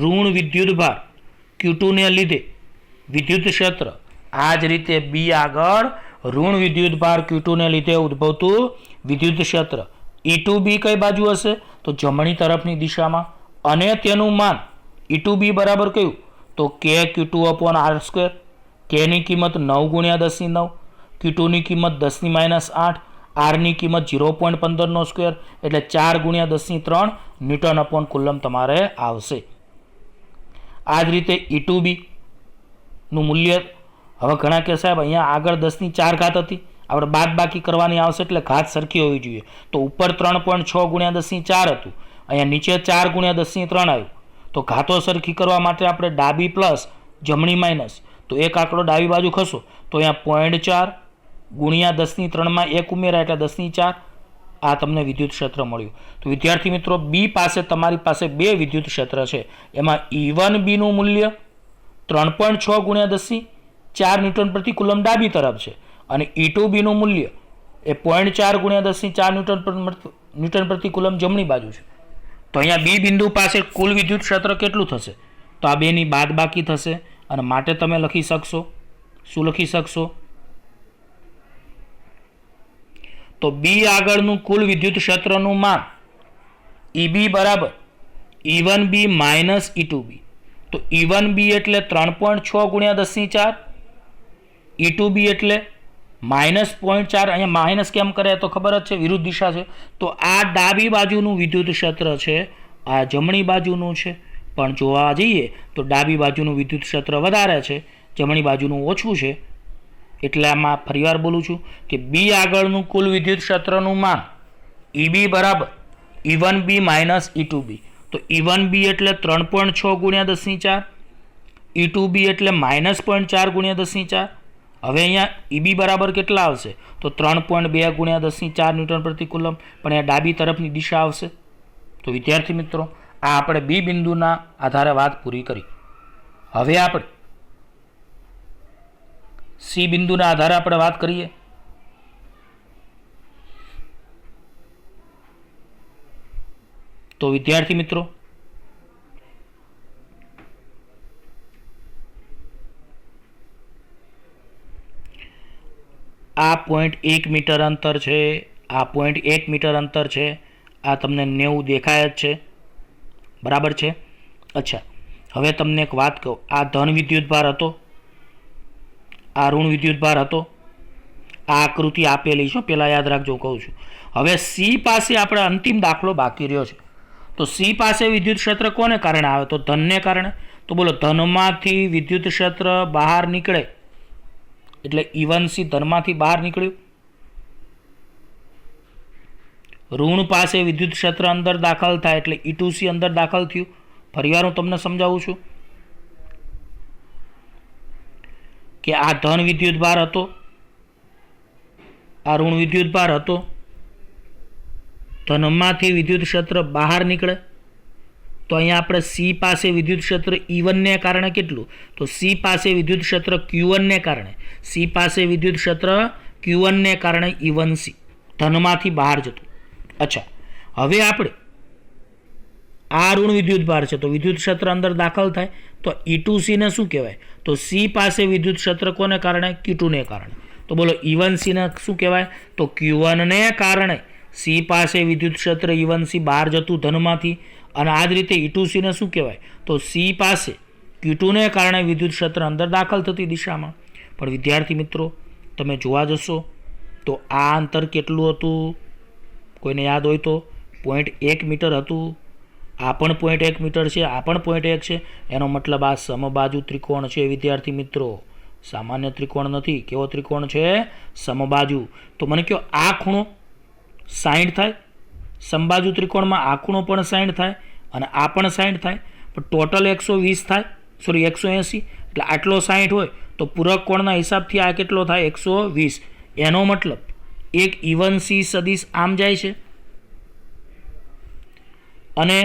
ઋણ વિદ્યુત ભાર Q2 ને લીધે વિદ્યુત ક્ષેત્ર, આ જ રીતે બી આગળ ઋણ વિદ્યુત ભાર Q2 ને લીધે ઉદ્ભવતું વિદ્યુત ક્ષેત્ર E2B કઈ બાજુ હશે? તો જમણી તરફની દિશામાં, અને તેનું માન E2B બરાબર કયું? તો KQ2/R². K ની કિંમત 9 × 10⁹, Q2 ની કિંમત 10⁻8, R ની કિંમત 0.15 નો સ્ક્વેર એટલે 4 × 10⁵ ન્યૂટન/કુલમ તમારે આવશે. આ જ રીતે E2B નું મૂલ્ય, હવે ઘણા કે સાહેબ અહીંયા આગળ 10⁴ હતી, આપણે બાદ બાકી કરવાની આવશે એટલે ઘાત સરખી હોવી જોઈએ. તો ઉપર 3.6 ગુણ્યા 10⁴ હતું, અહીંયા નીચે 4 ગુણ્યા 10⁵ આવ્યું. તો ઘાતો સરખી કરવા માટે આપણે ડાબી પ્લસ જમણી માઇનસ, તો એક આંકડો ડાબી બાજુ ખસો તો અહીંયા 0.4 ગુણ્યા 10⁻³ 1 ઉમેરાય એટલે 10⁴. આ તમને વિદ્યુત ક્ષેત્ર મળ્યું. તો વિદ્યાર્થી મિત્રો, બી પાસે તમારી પાસે બે વિદ્યુત ક્ષેત્ર છે. એમાં E1B નું મૂલ્ય 3.6 ગુણ્યા 10⁴ ન્યૂટન પ્રતિ કુલમ ડાબી તરફ છે, અને E2B નું મૂલ્ય એ 0.4 ગુણ્યા 10⁴ ન્યૂટન પ્રતિ કુલમ જમણી બાજુ છે. તો અહીંયા બી બિંદુ પાસે કુલ વિદ્યુત ક્ષેત્ર કેટલું થશે? તો આ બેની બાદબાકી થશે, અને માટે તમે લખી શકશો, શું લખી શકશો? તો બી આગળનું કુલ વિદ્યુત ક્ષેત્રનું માન EB બરાબર E1B માઇનસ E2B. તો E1B એટલે 3.6 ગુણ્યા 10⁴, E2B એટલે -0.4. અહીંયા માઇનસ કેમ કરે તો ખબર જ છે, વિરુદ્ધ દિશા છે. તો આ ડાબી બાજુનું વિદ્યુત ક્ષેત્ર છે, આ જમણી બાજુનું છે. પણ જોવા જઈએ તો ડાબી બાજુનું વિદ્યુત ક્ષેત્ર વધારે છે, જમણી બાજુનું ઓછું છે. એટલે આમાં ફરીવાર બોલું છું કે બી આગળનું કુલ વિદ્યુત ક્ષેત્રનું માન EB બરાબર E1B માઇનસ E2B. તો E1B એટલે 3.6 ગુણ્યા 10⁴, E2B એટલે -0.4 ગુણ્યા 10⁴. હવે અહીંયા EB બરાબર કેટલા આવશે? તો 3.2 ગુણ્યા 10⁴ ન્યૂટન પ્રતિ કુલમ, પણ અહીંયા ડાબી તરફની દિશા આવશે. તો વિદ્યાર્થી મિત્રો, આ આપણે બી બિંદુના આધારે વાત પૂરી કરી. હવે આપણે સી બિંદુના આધારે આપણે વાત કરીએ. તો વિદ્યાર્થી મિત્રો, આ 0.1 મીટર અંતર છે, આ 0.1 મીટર અંતર છે, આ તમને 90 દેખાય જ છે, બરાબર છે. અચ્છા, હવે તમને એક વાત કહું, આ ધન વિદ્યુત ભાર હતો, આ ઋણ વિદ્યુત ભાર હતો. આ આકૃતિ આપેલી છે, પહેલાં યાદ રાખજો, કહું છું. હવે સી પાસે આપણે અંતિમ દાખલો બાકી રહ્યો છે. તો સી પાસે વિદ્યુત ક્ષેત્ર કોને કારણે આવે? તો ધનને કારણે. તો બોલો, ધનમાંથી વિદ્યુત ક્ષેત્ર બહાર નીકળે એટલે E1C ધનમાંથી બહાર નીકળ્યું. ઋણ પાસે વિદ્યુત ક્ષેત્ર અંદર દાખલ થાય એટલે E2C અંદર દાખલ થયું. ફરીવાર હું તમને સમજાવું છું કે આ ધન વિદ્યુત ભાર હતો, આ ઋણ વિદ્યુત ભાર હતો. ધનમાંથી વિદ્યુત ક્ષેત્ર બહાર નીકળે તો અહીંયા આપણે સી પાસે વિદ્યુત ક્ષેત્ર E1 ને કારણે કેટલું? તો સી પાસે વિદ્યુત ક્ષેત્ર Q1 ને કારણે, સી પાસે વિદ્યુત ક્ષેત્ર Q1 ને કારણે E1C ધનમાંથી બહાર જતું. અચ્છા, હવે આપણે આ ઋણ વિદ્યુત ભાર છે, તો વિદ્યુત ક્ષેત્ર અંદર દાખલ થાય તો E2C ને શું કહેવાય? તો સી પાસે વિદ્યુત ક્ષેત્ર કોને કારણે? Q2 ને કારણે. તો બોલો, E1C ને શું કહેવાય? તો Q1 ને કારણે સી પાસે વિદ્યુત ક્ષેત્ર E1C બહાર જતું ધનમાંથી, અને આ જ રીતે E2C ને શું કહેવાય? તો સી પાસે Q2 ને કારણે વિદ્યુત ક્ષેત્ર અંદર દાખલ થતી દિશામાં. પણ વિદ્યાર્થી મિત્રો, તમે જોવા જશો તો આ અંતર કેટલું હતું? કોઈને યાદ હોય તો 0.1 મીટર હતું. આ પણ 0.1 મીટર છે, આ પણ 0.1 છે. એનો મતલબ આ સમબાજુ ત્રિકોણ છે વિદ્યાર્થી મિત્રો, સામાન્ય ત્રિકોણ નથી. કેવો ત્રિકોણ છે? સમબાજુ. તો મને કહો, આ ખૂણો 60 થાય, સમબાજુ ત્રિકોણમાં આ ખૂણો પણ 60 થાય અને આ પણ 60 થાય, પણ ટોટલ 120 થાય, સોરી 180. એટલે આટલો 60 હોય તો પૂરક કોણના હિસાબથી આ કેટલો થાય? 120. એનો મતલબ એક E1C સદિશ આમ જાય છે અને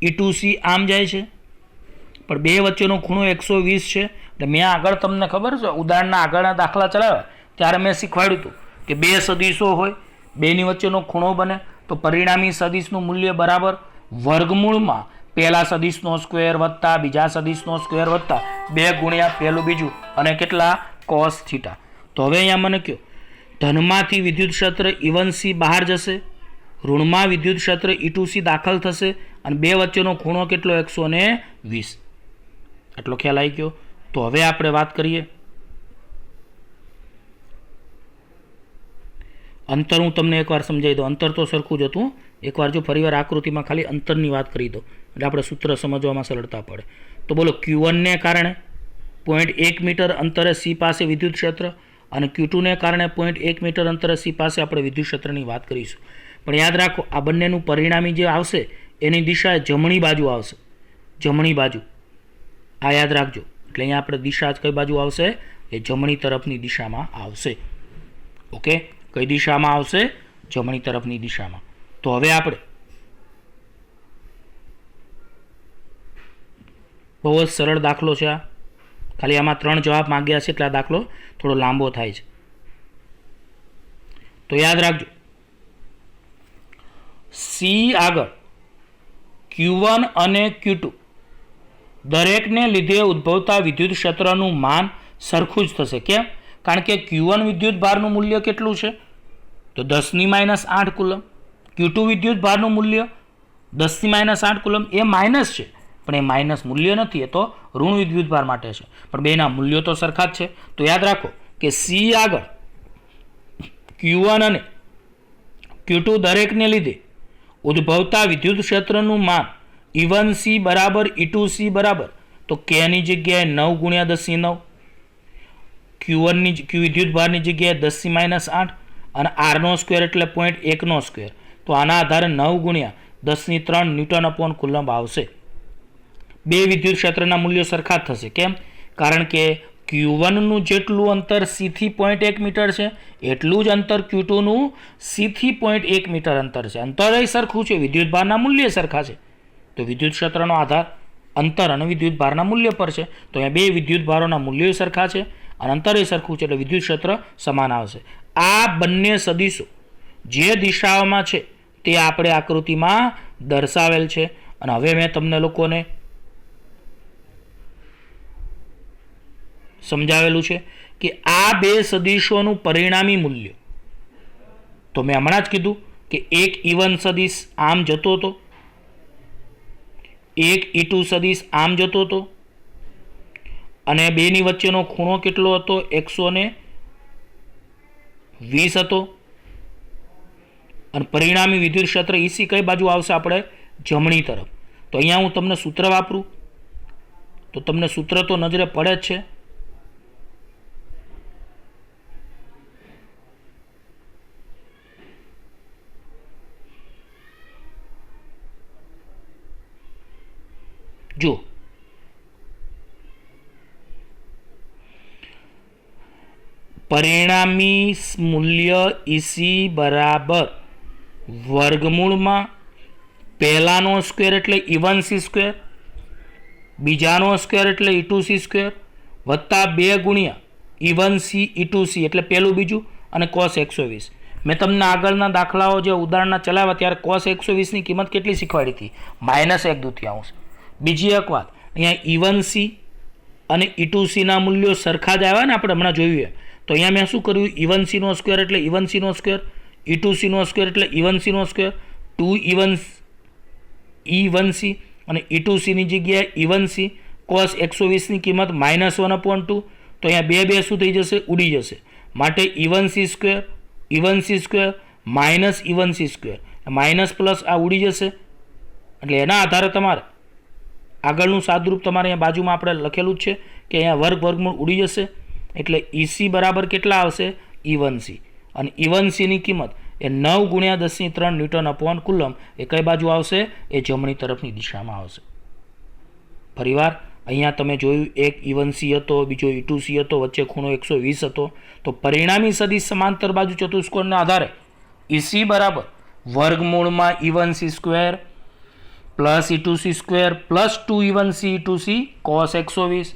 E2C આમ જાય છે, પણ બે વચ્ચેનો ખૂણો 120 છે. એટલે મેં આગળ તમને ખબર છે, ઉદાહરણના આગળના દાખલા ચલાવ્યા ત્યારે મેં શીખવાડ્યું હતું કે બે સદિશો હોય, બેની વચ્ચેનો ખૂણો બને તો પરિણામી સદિશનું મૂલ્ય બરાબર વર્ગમૂળમાં પહેલા સદિશનો સ્ક્વેર વત્તા બીજા સદિશનો સ્ક્વેર વત્તા 2 ગુણ્યા પહેલું બીજું અને કેટલા? cos θ. તો હવે અહીંયા મને કહો, ધનમાંથી વિદ્યુત ક્ષેત્ર E1C બહાર જશે, ઋણમાં વિદ્યુત ક્ષેત્ર E2C દાખલ થશે અને બે વચ્ચેનો ખૂણો કેટલો? 120. આટલો ખ્યાલ આવી ગયો. તો હવે આપણે વાત કરીએ અંતર. હું તમને એકવાર સમજાવી દઉં, અંતર તો સરખું જ હતું, એકવાર જો ફરીવાર આકૃતિમાં ખાલી અંતરની વાત કરી દો એટલે આપણે સૂત્ર સમજવામાં સરળતા પડે. તો બોલો Q1 ને કારણે 0.1 મીટર અંતરે C પાસે વિદ્યુત ક્ષેત્ર અને Q2 ને કારણે 0.1 મીટર અંતરે C પાસે આપણે વિદ્યુત ક્ષેત્રની વાત કરીશું. પણ યાદ રાખો આ બંનેનું પરિણામી જે આવશે એની દિશા જમણી બાજુ આવશે. જમણી બાજુ આ યાદ રાખજો. એટલે અહીંયા આપણે દિશા કઈ બાજુ આવશે? એ જમણી તરફની દિશામાં આવશે. ઓકે, કઈ દિશામાં આવશે? જમણી તરફની દિશામાં. તો હવે આપણે બહુ જ સરળ દાખલો છે આ. ખાલી આમાં 3 જવાબ માંગ્યા છે એટલે આ દાખલો થોડો લાંબો થાય છે. તો યાદ રાખજો C આગળ Q1 અને Q2 દરેકને લીધે ઉદ્ભવતા વિદ્યુત ક્ષેત્રનું માન સરખું જ થશે. કેમ? કારણ કે Q1 વિદ્યુત ભારનું મૂલ્ય કેટલું છે? તો 10⁻8 કુલમ. Q2 વિદ્યુત ભારનું મૂલ્ય 10⁻8 કુલમ. એ માઇનસ છે પણ એ માઇનસ મૂલ્ય નથી, એ તો ઋણ વિદ્યુત ભાર માટે છે. પણ બેના મૂલ્યો તો સરખા જ છે. તો યાદ રાખો કે C આગળ Q1 અને Q2 દરેકને લીધે ઉદ્ભવતા વિદ્યુત ક્ષેત્રનું માન E1C બરાબર E2C બરાબર તો K ની જગ્યાએ 9 × 10⁹ Q1 ની વિદ્યુત ભારની જગ્યાએ 10⁻8 અને R નો સ્ક્વેર એટલે 0.1 નો સ્ક્વેર. તો આના આધારે 9 × 10⁻³ ન્યૂટન અપોન કુલમ્બ આવશે. બે વિદ્યુત ક્ષેત્રના મૂલ્યો સરખા થશે. કેમ? કારણ કે Q1 નું જેટલું અંતર C થી 0.1 મીટર છે એટલું જ અંતર Q2 નું C થી 0.1 મીટર અંતર છે. અંતર એ સરખું છે, વિદ્યુત ભારના મૂલ્ય સરખા છે. તો વિદ્યુત ક્ષેત્રનો આધાર અંતર અને વિદ્યુત ભારના મૂલ્ય પર છે. તો અહીંયા બે વિદ્યુત ભારોના મૂલ્યો સરખા છે અને અંતર એ સરખું છે એટલે વિદ્યુત ક્ષેત્ર સમાન આવશે. આ બંને સદિશો જે દિશાઓમાં છે તે આપણે આકૃતિમાં દર્શાવેલ છે. અને હવે મેં તમને લોકોને સમજાવેલું છે કે આ બે સદિશોનું પરિણામી મૂલ્ય, તો મેં હમણાં જ કીધું કે એક E1 સદિશ આમ જતો હતો, એક E2 સદિશ આમ જતો હતો અને બેની વચ્ચેનો ખૂણો કેટલો હતો? 120 હતો. અને પરિણામી વિદ્યુત ક્ષેત્ર EC કઈ બાજુ આવશે? આપણે જમણી તરફ. તો અહીંયા હું તમને સૂત્ર વાપરું તો તમને સૂત્ર તો નજરે પડે જ છે. જો પરિણામી મૂલ્ય EC બરાબર વર્ગમૂળમાં પહેલાનો સ્ક્વેર એટલે E1C સ્ક્વેર, બીજાનો સ્ક્વેર એટલે E2C સ્ક્વેર વત્તા 2 × E1C E2C એટલે પહેલું બીજું અને cos 120. મેં તમને આગળના દાખલાઓ જે ઉદાહરણના ચલાવ્યા ત્યારે cos 120ની કિંમત કેટલી શીખવાડી હતી? -1/2. બીજી એક વાત, અહીંયા E1C અને E2C ના મૂલ્યો સરખા જ આવ્યા ને આપણે હમણાં જોયું. તો અહીંયા મેં શું કર્યું? E1C નો સ્ક્વેર એટલે E1C નો સ્ક્વેર, E2C નો સ્ક્વેર એટલે E1C નો સ્ક્વેર, 2 E1C અને E2C ની જગ્યાએ E1C cos 120ની કિંમત -1/2. તો અહીંયા બે શું થઈ જશે? ઉડી જશે. માટે E1C square minus E1C square minus plus આ ઉડી જશે. એટલે એના આધારે તમારે આગળનું સાદરૂપ તમારે અહીંયા બાજુમાં આપણે લખેલું જ છે કે અહીંયા વર્ગમૂળ ઉડી જશે. એટલે EC બરાબર કેટલા આવશે? E1C. અને E1Cની કિંમત એ 9 × 10⁻³ ન્યૂટન અપોન કુલમ એ કઈ બાજુ આવશે? એ જમણી તરફની દિશામાં આવશે. ફરીવાર અહીંયા તમે જોયું એક E1C હતો, બીજો E2C હતો, વચ્ચે ખૂણો 120 હતો. તો પરિણામી સદિશ સમાંતર બાજુ ચતુષ્કોણના આધારે EC બરાબર વર્ગમૂળમાં E1C square plus E2C square plus 2 E1C E2C cos 120.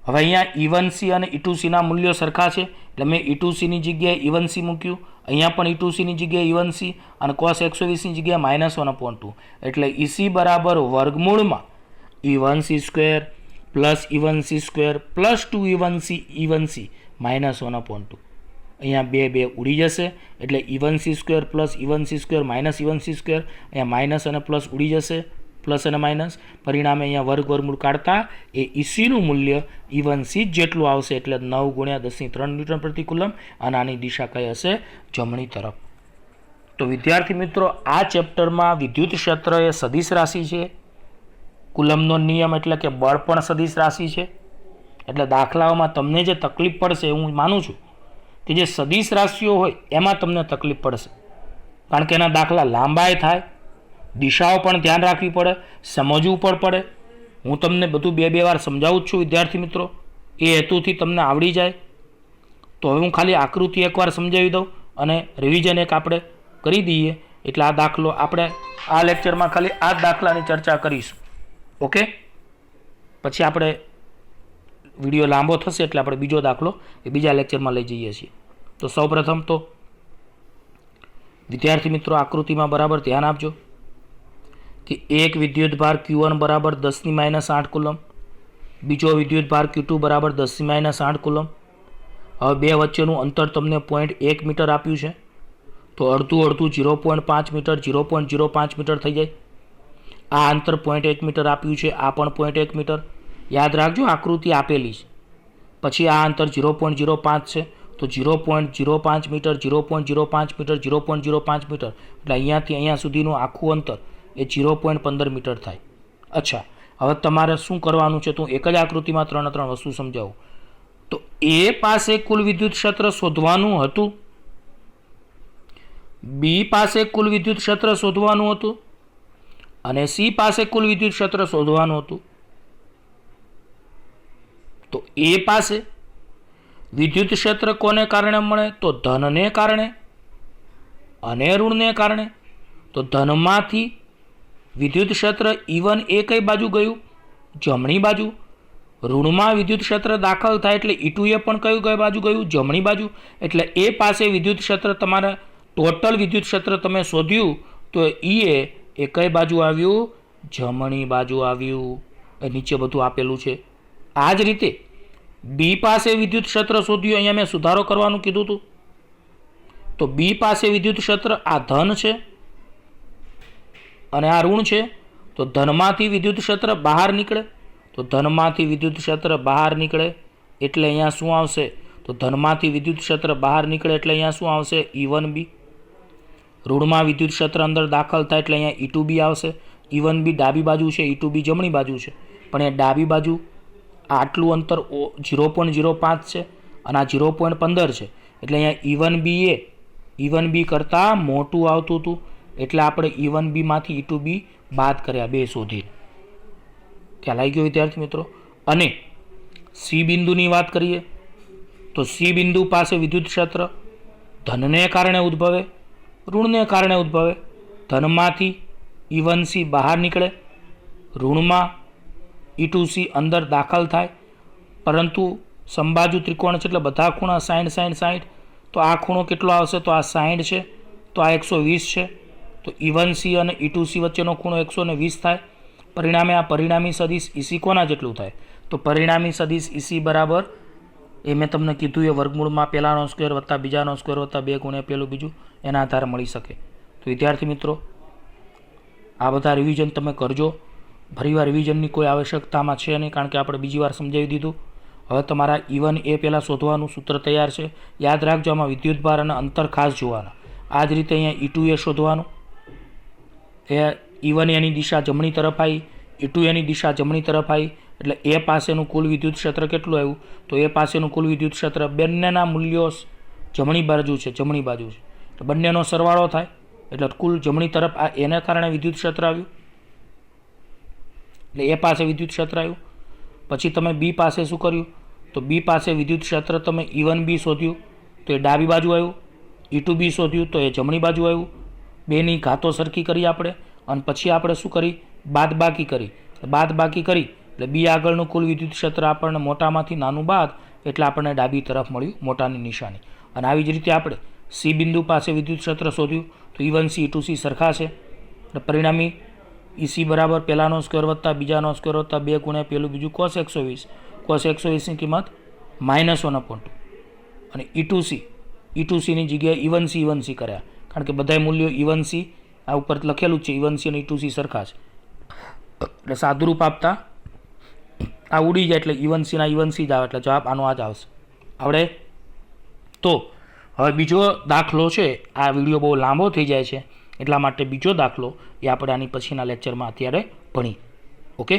હવે અહીંયા E1C અને E2C ના મૂલ્યો સરખા છે એટલે મેં E2Cની જગ્યાએ E1C મૂક્યું. અહીંયા પણ E2Cની જગ્યાએ E1C અને cos 120ની જગ્યાએ -1/2. એટલે EC બરાબર વર્ગમૂળમાં E1C square plus E1C square plus 2 E1C -1/2. અહીંયા બે ઉડી જશે એટલે E1C square plus E1C square minus E1C square અહીંયા માઇનસ અને પ્લસ ઉડી જશે, પ્લસ અને માઇનસ. પરિણામે અહીંયા વર્ગમૂળ કાઢતા એ ECનું મૂલ્ય E1C જેટલું આવશે એટલે 9 × 10⁻³ ન્યૂટન પ્રતિ કુલમ. અને આની દિશા કઈ હશે? જમણી તરફ. તો વિદ્યાર્થી મિત્રો, આ ચેપ્ટરમાં વિદ્યુત ક્ષેત્ર એ સદિશ રાશિ છે. કુલમનો નિયમ એટલે કે બળ પણ સદિશ રાશિ છે. એટલે દાખલાઓમાં તમને જે તકલીફ પડશે, હું માનું છું કે જે સદિશ રાશિઓ હોય એમાં તમને તકલીફ પડશે, કારણ કે એના દાખલા લાંબાય થાય, દિશાઓ પણ ધ્યાન રાખવી પડે, સમજવું પણ પડે. હું તમને બધું બે વાર સમજાવું જ છું વિદ્યાર્થી મિત્રો, એ હેતુથી તમને આવડી જાય. તો હવે હું ખાલી આકૃતિ એકવાર સમજાવી દઉં અને રિવિઝન એક આપણે કરી દઈએ. એટલે આ દાખલો આપણે આ લેક્ચરમાં ખાલી આ દાખલાની ચર્ચા કરીશું. ઓકે, પછી આપણે વિડીયો લાંબો થશે એટલે આપણે બીજો દાખલો એ બીજા લેક્ચરમાં લઈ જઈએ છીએ. તો સૌપ્રથમ તો વિદ્યાર્થી મિત્રો, આકૃતિમાં બરાબર ધ્યાન આપજો કે એક વિદ્યુત ભાર Q1 બરાબર 10⁻8 કુલમ, બીજો વિદ્યુત ભાર Q2 બરાબર 10⁻8 કુલમ. હવે બે વચ્ચેનું અંતર તમને 0.1 મીટર આપ્યું છે, તો અડધું 0.5 મીટર, 0.05 મીટર થઈ જાય. આ અંતર 0.1 મીટર આપ્યું છે, આ પણ 0.1 મીટર. યાદ રાખજો, આકૃતિ આપેલી છે. પછી આ અંતર 0.05 છે, તો 0.05 મીટર, 0.05 મીટર, 0.05 મીટર, એટલે અહીંયાથી અહીંયા સુધીનું આખું અંતર એ 0.15 મીટર થાય. અચ્છા, હવે તમારે શું કરવાનું છે? તો એક જ આકૃતિમાં ત્રણ વસ્તુ સમજાવું. તો એ પાસે કુલ વિદ્યુત ક્ષેત્ર શોધવાનું હતું, બી પાસે કુલ વિદ્યુત ક્ષેત્ર શોધવાનું હતું, અને સી પાસે કુલ વિદ્યુત ક્ષેત્ર શોધવાનું હતું. તો એ પાસે વિદ્યુત ક્ષેત્ર કોને કારણે મળે? તો ધનને કારણે અને ઋણને કારણે. તો ધનમાંથી વિદ્યુત ક્ષેત્ર E1 એ કઈ બાજુ ગયું? જમણી બાજુ. ઋણમાં વિદ્યુત ક્ષેત્ર દાખલ થાય એટલે E2 એ પણ કઈ બાજુ ગયું? જમણી બાજુ. એટલે એ પાસે વિદ્યુત ક્ષેત્ર, તમારે ટોટલ વિદ્યુત ક્ષેત્ર તમે શોધ્યું તો એ કઈ બાજુ આવ્યું? જમણી બાજુ આવ્યું. એ નીચે બધું આપેલું છે. આ જ રીતે બી પાસે વિદ્યુત ક્ષેત્ર શોધ્યું, અહીંયા મેં સુધારો કરવાનું કીધું હતું. તો બી પાસે વિદ્યુત ક્ષેત્ર આ ધન છે અને આ ઋણ છે. તો ધનમાંથી વિદ્યુત ક્ષેત્ર બહાર નીકળે, તો ધનમાંથી વિદ્યુત ક્ષેત્ર બહાર નીકળે એટલે અહીંયા શું આવશે? તો ધનમાંથી વિદ્યુત ક્ષેત્ર બહાર નીકળે એટલે અહીંયા શું આવશે? E1B. ઋણમાં વિદ્યુત ક્ષેત્ર અંદર દાખલ થાય એટલે અહીંયા E2B આવશે. E1B ડાબી બાજુ છે, E2B જમણી બાજુ છે, પણ એ ડાબી બાજુ આટલું અંતર 0.05 છે અને આ 0.15 છે, એટલે અહીંયા E1B કરતાં મોટું આવતું હતું, એટલે આપણે E1B માંથી E2B બાદ કર્યા, બે શોધી. ખ્યાલ આવી ગયો વિદ્યાર્થી મિત્રો? અને સી બિંદુની વાત કરીએ તો સી બિંદુ પાસે વિદ્યુત ક્ષેત્ર ધનને કારણે ઉદ્ભવે, ઋણને કારણે ઉદ્ભવે. ધનમાંથી E1C બહાર નીકળે, ઋણમાં E2C અંદર દાખલ થાય, પરંતુ સમબાજુ ત્રિકોણ છે એટલે બધા ખૂણા 60. તો આ ખૂણો કેટલો આવશે? તો આ 60 છે, તો આ 120 છે. તો E1C અને E2C વચ્ચેનો ખૂણો 120 થાય. પરિણામે આ પરિણામી સદિશ EC કોના જેટલું થાય? તો પરિણામી સદિશ EC બરાબર, એ મેં તમને કીધું એ વર્ગમૂળમાં પહેલાનો સ્ક્વેર વત્તા બીજાનો સ્ક્વેર વત્તા 2 ગુણ્યા પહેલું બીજું, એના આધારે મળી શકે. તો વિદ્યાર્થી મિત્રો, આ બધા રિવિઝન તમે કરજો. ફરીવાર રિવિઝનની કોઈ આવશ્યકતામાં છે નહીં, કારણ કે આપણે બીજી વાર સમજાવી દીધું. હવે તમારા E1 એ પહેલાં શોધવાનું સૂત્ર તૈયાર છે. યાદ રાખજો, આમાં વિદ્યુતભાર અને અંતર ખાસ જોવાના. આ જ રીતે અહીંયા E2 એ શોધવાનું. એ E1 એની દિશા જમણી તરફ આવી, E2 એની દિશા જમણી તરફ આવી, એટલે એ પાસેનું કુલ વિદ્યુત ક્ષેત્ર કેટલું આવ્યું? તો એ પાસેનું કુલ વિદ્યુત ક્ષેત્ર, બંનેના મૂલ્યો જમણી બાજુ છે, તો બંનેનો સરવાળો થાય એટલે કુલ જમણી તરફ આ એને કારણે વિદ્યુત ક્ષેત્ર આવ્યું, એટલે એ પાસે વિદ્યુત ક્ષેત્ર આવ્યું. પછી તમે બી પાસે શું કર્યું? તો બી પાસે વિદ્યુત ક્ષેત્ર તમે E1B શોધ્યું તો એ ડાબી બાજુ આવ્યું, E2B શોધ્યું તો એ જમણી બાજુ આવ્યું. બેની ઘાતો સરખી કરી આપણે, અને પછી આપણે શું કરી? બાદબાકી કરી. બાદબાકી કરી એટલે બી આગળનું કુલ વિદ્યુત ક્ષેત્ર આપણને મોટામાંથી નાનું બાદ, એટલે આપણને ડાબી તરફ મળ્યું, મોટાની નિશાની. અને આવી જ રીતે આપણે સી બિંદુ પાસે વિદ્યુત ક્ષેત્ર શોધ્યું તો E1C E2C સરખા છે, એટલે પરિણામી EC બરાબર પહેલાનો સ્ક્વેર વત્તા બીજાનો સ્ક્વેર વત્તા 2 ગુણ્યા પહેલું બીજું cos 120. cos 120ની કિંમત -1/2. અને E2Cની જગ્યાએ E1C કર્યા, કારણ કે બધા મૂલ્યો E1C આ ઉપર લખેલું છે, E1C અને E2C સરખા છે, એટલે સાદુરૂપ આપતા આ ઉડી જાય એટલે E1C જ આવે, એટલે જવાબ આનો આ જ આવશે. આવડે? તો હવે બીજો દાખલો છે, આ વિડીયો બહુ લાંબો થઈ જાય છે એટલા માટે બીજો દાખલો એ આપણે આની પછીના લેક્ચરમાં અત્યારે ભણી. ઓકે.